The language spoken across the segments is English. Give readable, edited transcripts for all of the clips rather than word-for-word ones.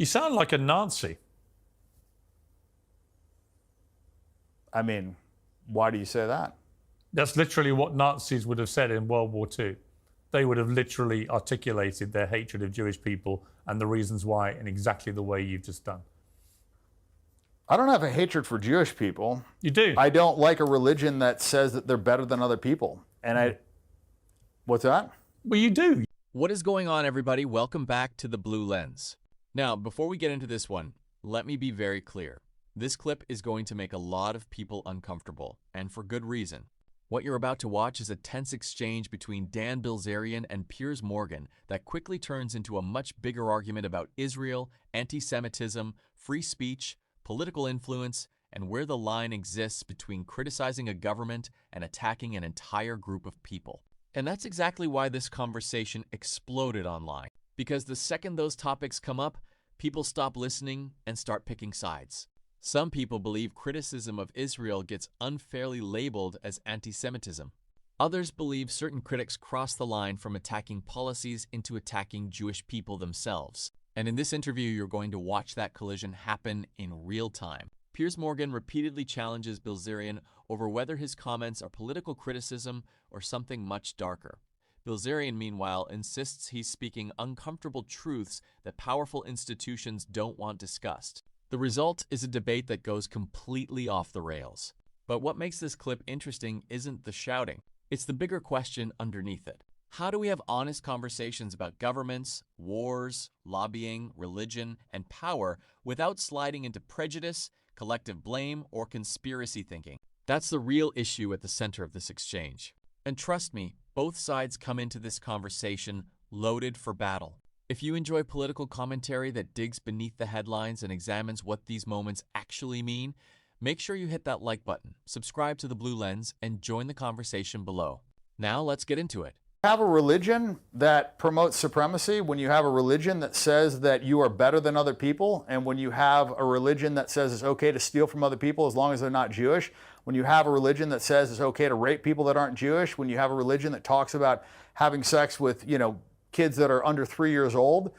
You sound like a Nazi. I mean, why do you say that? That's literally what Nazis would have said in World War II. They would have literally articulated their hatred of Jewish people and the reasons why in exactly the way you've just done. I don't have a hatred for Jewish people. You do? I don't like a religion that says that they're better than other people. And what's that? Well, you do. What is going on, everybody? Welcome back to The Blue Lens. Now, before we get into this one, let me be very clear. This clip is going to make a lot of people uncomfortable, and for good reason. What you're about to watch is a tense exchange between Dan Bilzerian and Piers Morgan that quickly turns into a much bigger argument about Israel, anti-Semitism, free speech, political influence, and where the line exists between criticizing a government and attacking an entire group of people. And that's exactly why this conversation exploded online. Because the second those topics come up, people stop listening and start picking sides. Some people believe criticism of Israel gets unfairly labeled as anti-Semitism. Others believe certain critics cross the line from attacking policies into attacking Jewish people themselves. And in this interview, you're going to watch that collision happen in real time. Piers Morgan repeatedly challenges Bilzerian over whether his comments are political criticism or something much darker. Bilzerian, meanwhile, insists he's speaking uncomfortable truths that powerful institutions don't want discussed. The result is a debate that goes completely off the rails. But what makes this clip interesting isn't the shouting. It's the bigger question underneath it. How do we have honest conversations about governments, wars, lobbying, religion, and power without sliding into prejudice, collective blame, or conspiracy thinking? That's the real issue at the center of this exchange. And trust me, both sides come into this conversation loaded for battle. If you enjoy political commentary that digs beneath the headlines and examines what these moments actually mean, make sure you hit that like button, subscribe to The Blue Lens, and join the conversation below. Now let's get into it. Have a religion that promotes supremacy, when you have a religion that says that you are better than other people, and when you have a religion that says it's okay to steal from other people as long as they're not Jewish, when you have a religion that says it's okay to rape people that aren't Jewish, when you have a religion that talks about having sex with, kids that are under 3 years old,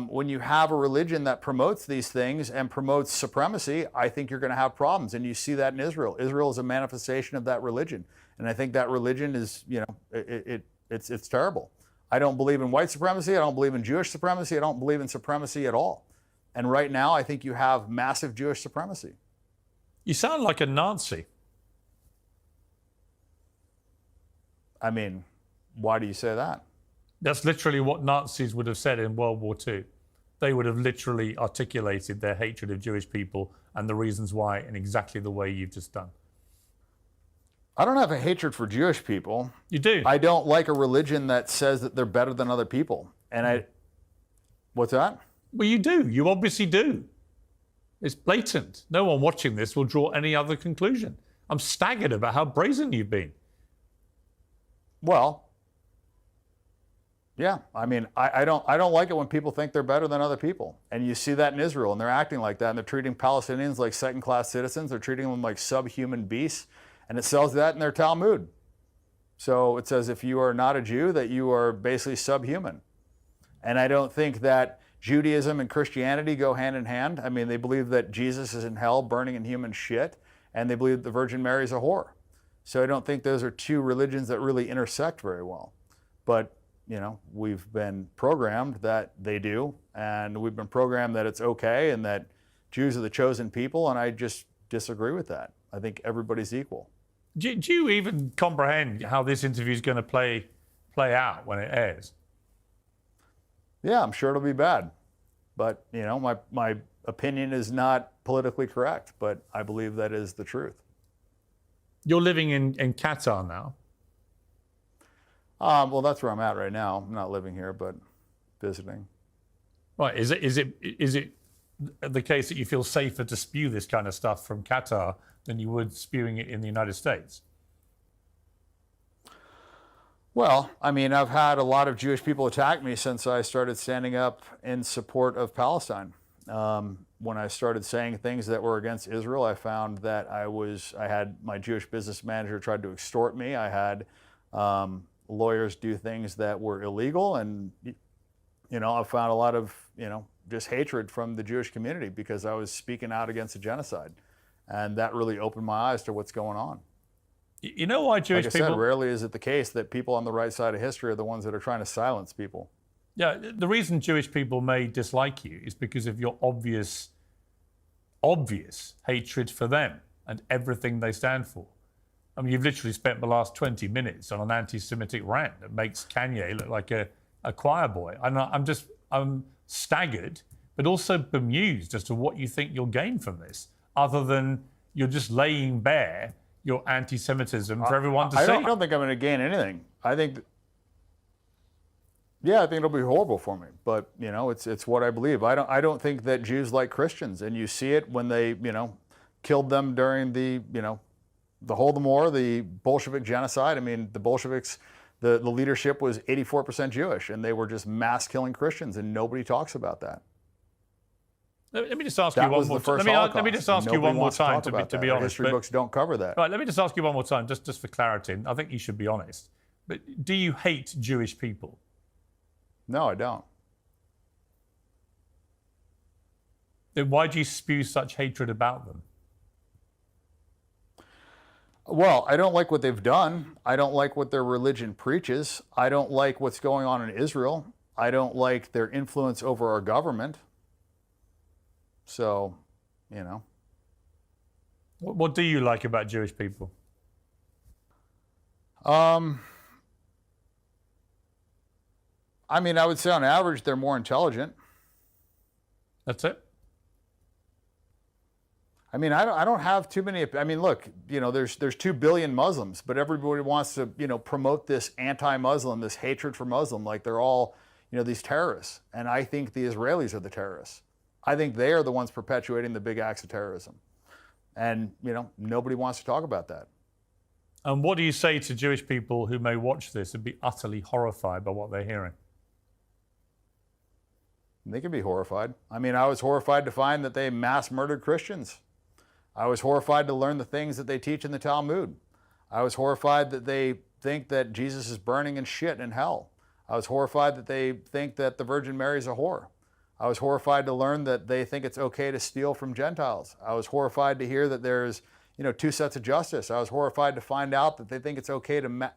when you have a religion that promotes these things and promotes supremacy, I think you're going to have problems. And you see that in Israel. Israel is a manifestation of that religion. And I think that religion is, it's terrible. I don't believe in white supremacy. I don't believe in Jewish supremacy. I don't believe in supremacy at all. And right now, I think you have massive Jewish supremacy. You sound like a Nazi. I mean, why do you say that? That's literally what Nazis would have said in World War II. They would have literally articulated their hatred of Jewish people and the reasons why in exactly the way you've just done. I don't have a hatred for Jewish people. You do? I don't like a religion that says that they're better than other people. And what's that? Well, you do. You obviously do. It's blatant. No one watching this will draw any other conclusion. I'm staggered about how brazen you've been. Well, yeah, I mean, I don't like it when people think they're better than other people. And you see that in Israel, and they're acting like that, and they're treating Palestinians like second-class citizens. They're treating them like subhuman beasts, and it sells that in their Talmud. So it says if you are not a Jew, that you are basically subhuman. And I don't think that Judaism and Christianity go hand in hand. I mean, they believe that Jesus is in hell burning in human shit, and they believe that the Virgin Mary is a whore. So I don't think those are two religions that really intersect very well. But we've been programmed that they do, and we've been programmed that it's okay and that Jews are the chosen people, and I just disagree with that. I think everybody's equal. Do you even comprehend how this interview is going to play out when it airs? Yeah, I'm sure it'll be bad. But, my opinion is not politically correct, but I believe that is the truth. You're living in Qatar now. Well, that's where I'm at right now. I'm not living here, but visiting. Right. Is it the case that you feel safer to spew this kind of stuff from Qatar than you would spewing it in the United States? Well, I mean, I've had a lot of Jewish people attack me since I started standing up in support of Palestine. When I started saying things that were against Israel, I found that I had my Jewish business manager tried to extort me. I had lawyers do things that were illegal, and I found a lot of just hatred from the Jewish community because I was speaking out against a genocide. And that really opened my eyes to what's going on. You know why Jewish like I people... said, rarely is it the case that people on the right side of history are the ones that are trying to silence people. Yeah, the reason Jewish people may dislike you is because of your obvious hatred for them and everything they stand for. I mean, you've literally spent the last 20 minutes on an anti-Semitic rant that makes Kanye look like a choir boy. I'm staggered, but also bemused as to what you think you'll gain from this, other than you're just laying bare your anti-Semitism for everyone to see. I don't think I'm going to gain anything. I think it'll be horrible for me, but it's what I believe. I don't think that Jews like Christians, and you see it when they killed them during the Holodomor, the Bolshevik genocide. I mean, the Bolsheviks, the leadership was 84% Jewish, and they were just mass killing Christians, and nobody talks about that. Let me just ask you one more time. Let me just ask you one more time, to be honest. History books don't cover that. Right, let me just ask you one more time, just for clarity. And I think you should be honest. But do you hate Jewish people? No, I don't. Then why do you spew such hatred about them? Well, I don't like what they've done. I don't like what their religion preaches. I don't like what's going on in Israel. I don't like their influence over our government. So, What do you like about Jewish people? I mean, I would say on average they're more intelligent. That's it? I mean, I don't have too many. I mean, look, there's 2 billion Muslims, but everybody wants to, promote this anti-Muslim, this hatred for Muslim, like they're all, these terrorists. And I think the Israelis are the terrorists. I think they are the ones perpetuating the big acts of terrorism. And, nobody wants to talk about that. And what do you say to Jewish people who may watch this and be utterly horrified by what they're hearing? They can be horrified. I mean, I was horrified to find that they mass murdered Christians. I was horrified to learn the things that they teach in the Talmud. I was horrified that they think that Jesus is burning in shit in hell. I was horrified that they think that the Virgin Mary is a whore. I was horrified to learn that they think it's okay to steal from Gentiles. I was horrified to hear that there's, 2 sets of justice. I was horrified to find out that they think it's okay to,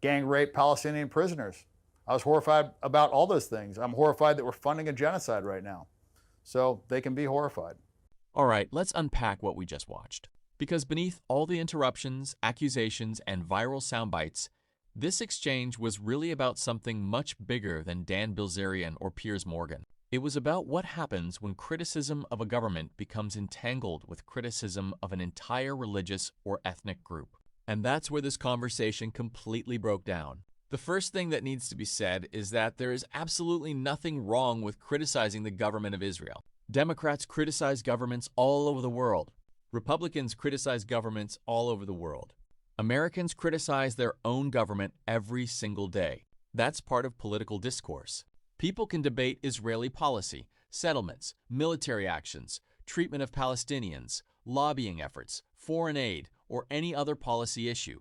gang rape Palestinian prisoners. I was horrified about all those things. I'm horrified that we're funding a genocide right now. So they can be horrified. All right, let's unpack what we just watched. Because beneath all the interruptions, accusations, and viral sound bites, this exchange was really about something much bigger than Dan Bilzerian or Piers Morgan. It was about what happens when criticism of a government becomes entangled with criticism of an entire religious or ethnic group. And that's where this conversation completely broke down. The first thing that needs to be said is that there is absolutely nothing wrong with criticizing the government of Israel. Democrats criticize governments all over the world. Republicans criticize governments all over the world. Americans criticize their own government every single day. That's part of political discourse. People can debate Israeli policy, settlements, military actions, treatment of Palestinians, lobbying efforts, foreign aid, or any other policy issue.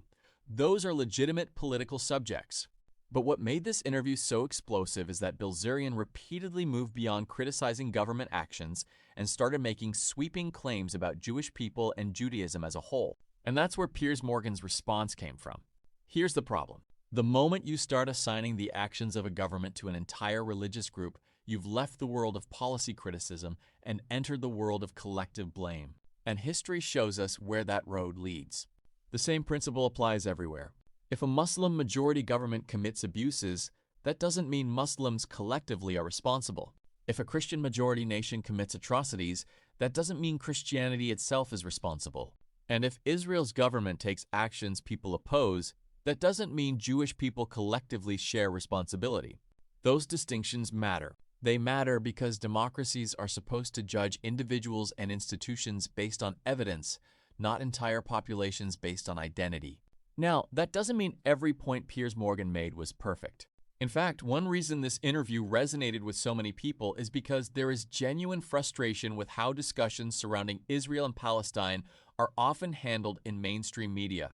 Those are legitimate political subjects. But what made this interview so explosive is that Bilzerian repeatedly moved beyond criticizing government actions and started making sweeping claims about Jewish people and Judaism as a whole. And that's where Piers Morgan's response came from. Here's the problem. The moment you start assigning the actions of a government to an entire religious group, you've left the world of policy criticism and entered the world of collective blame. And history shows us where that road leads. The same principle applies everywhere. If a Muslim majority government commits abuses, that doesn't mean Muslims collectively are responsible. If a Christian majority nation commits atrocities, that doesn't mean Christianity itself is responsible. And if Israel's government takes actions people oppose, that doesn't mean Jewish people collectively share responsibility. Those distinctions matter. They matter because democracies are supposed to judge individuals and institutions based on evidence, not entire populations based on identity. Now, that doesn't mean every point Piers Morgan made was perfect. In fact, one reason this interview resonated with so many people is because there is genuine frustration with how discussions surrounding Israel and Palestine are often handled in mainstream media.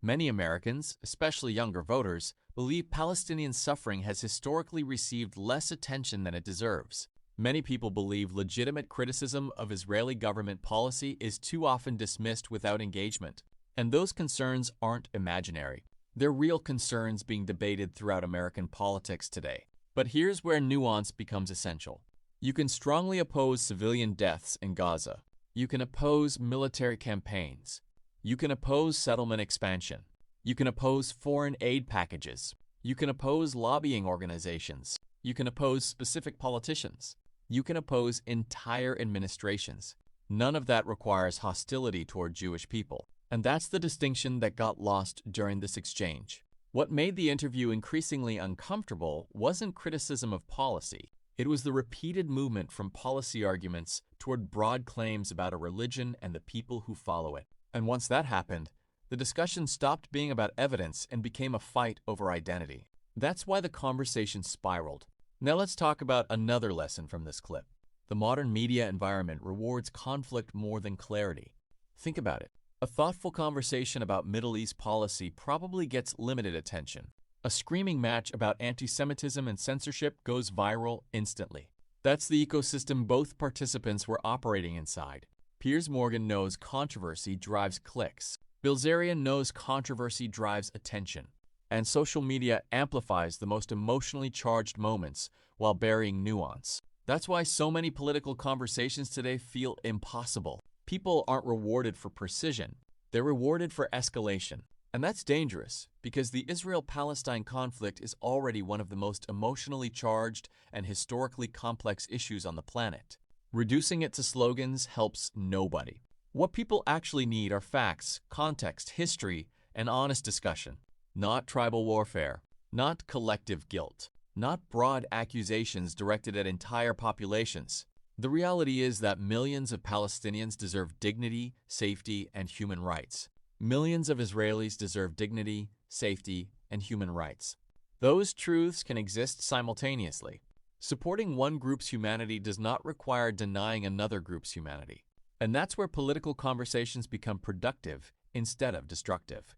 Many Americans, especially younger voters, believe Palestinian suffering has historically received less attention than it deserves. Many people believe legitimate criticism of Israeli government policy is too often dismissed without engagement. And those concerns aren't imaginary. They're real concerns being debated throughout American politics today. But here's where nuance becomes essential. You can strongly oppose civilian deaths in Gaza. You can oppose military campaigns. You can oppose settlement expansion. You can oppose foreign aid packages. You can oppose lobbying organizations. You can oppose specific politicians. You can oppose entire administrations. None of that requires hostility toward Jewish people. And that's the distinction that got lost during this exchange. What made the interview increasingly uncomfortable wasn't criticism of policy. It was the repeated movement from policy arguments toward broad claims about a religion and the people who follow it. And once that happened, the discussion stopped being about evidence and became a fight over identity. That's why the conversation spiraled. Now let's talk about another lesson from this clip. The modern media environment rewards conflict more than clarity. Think about it. A thoughtful conversation about Middle East policy probably gets limited attention. A screaming match about anti-Semitism and censorship goes viral instantly. That's the ecosystem both participants were operating inside. Piers Morgan knows controversy drives clicks. Bilzerian knows controversy drives attention. And social media amplifies the most emotionally charged moments while burying nuance. That's why so many political conversations today feel impossible. People aren't rewarded for precision. They're rewarded for escalation. And that's dangerous because the Israel-Palestine conflict is already one of the most emotionally charged and historically complex issues on the planet. Reducing it to slogans helps nobody. What people actually need are facts, context, history, and honest discussion. Not tribal warfare, not collective guilt, not broad accusations directed at entire populations. The reality is that millions of Palestinians deserve dignity, safety, and human rights. Millions of Israelis deserve dignity, safety, and human rights. Those truths can exist simultaneously. Supporting one group's humanity does not require denying another group's humanity. And that's where political conversations become productive instead of destructive.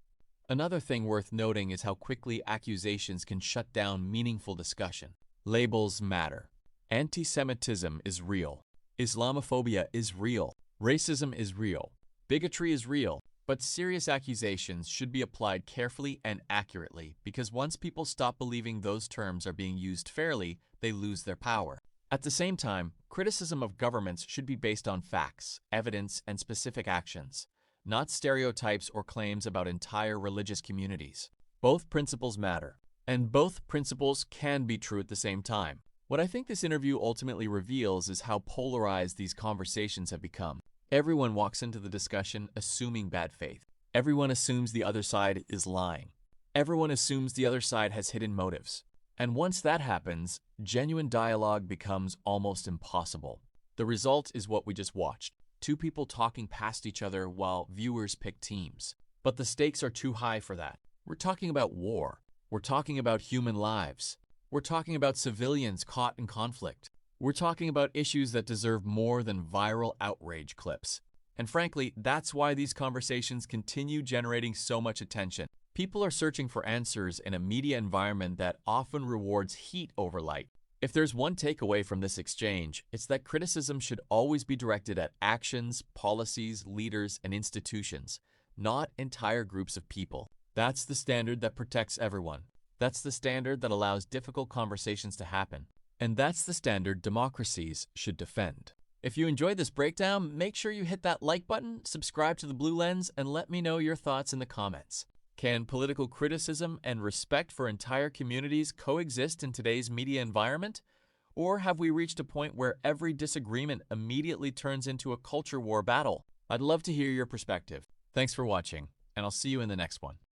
Another thing worth noting is how quickly accusations can shut down meaningful discussion. Labels matter. Anti-Semitism is real. Islamophobia is real. Racism is real. Bigotry is real. But serious accusations should be applied carefully and accurately because once people stop believing those terms are being used fairly, they lose their power. At the same time, criticism of governments should be based on facts, evidence, and specific actions, not stereotypes or claims about entire religious communities. Both principles matter, and both principles can be true at the same time. What I think this interview ultimately reveals is how polarized these conversations have become. Everyone walks into the discussion assuming bad faith. Everyone assumes the other side is lying. Everyone assumes the other side has hidden motives. And once that happens, genuine dialogue becomes almost impossible. The result is what we just watched. Two people talking past each other while viewers pick teams. But the stakes are too high for that. We're talking about war. We're talking about human lives. We're talking about civilians caught in conflict. We're talking about issues that deserve more than viral outrage clips. And frankly, that's why these conversations continue generating so much attention. People are searching for answers in a media environment that often rewards heat over light. If there's one takeaway from this exchange, it's that criticism should always be directed at actions, policies, leaders, and institutions, not entire groups of people. That's the standard that protects everyone. That's the standard that allows difficult conversations to happen. And that's the standard democracies should defend. If you enjoyed this breakdown, make sure you hit that like button, subscribe to The Blue Lens, and let me know your thoughts in the comments. Can political criticism and respect for entire communities coexist in today's media environment? Or have we reached a point where every disagreement immediately turns into a culture war battle? I'd love to hear your perspective. Thanks for watching, and I'll see you in the next one.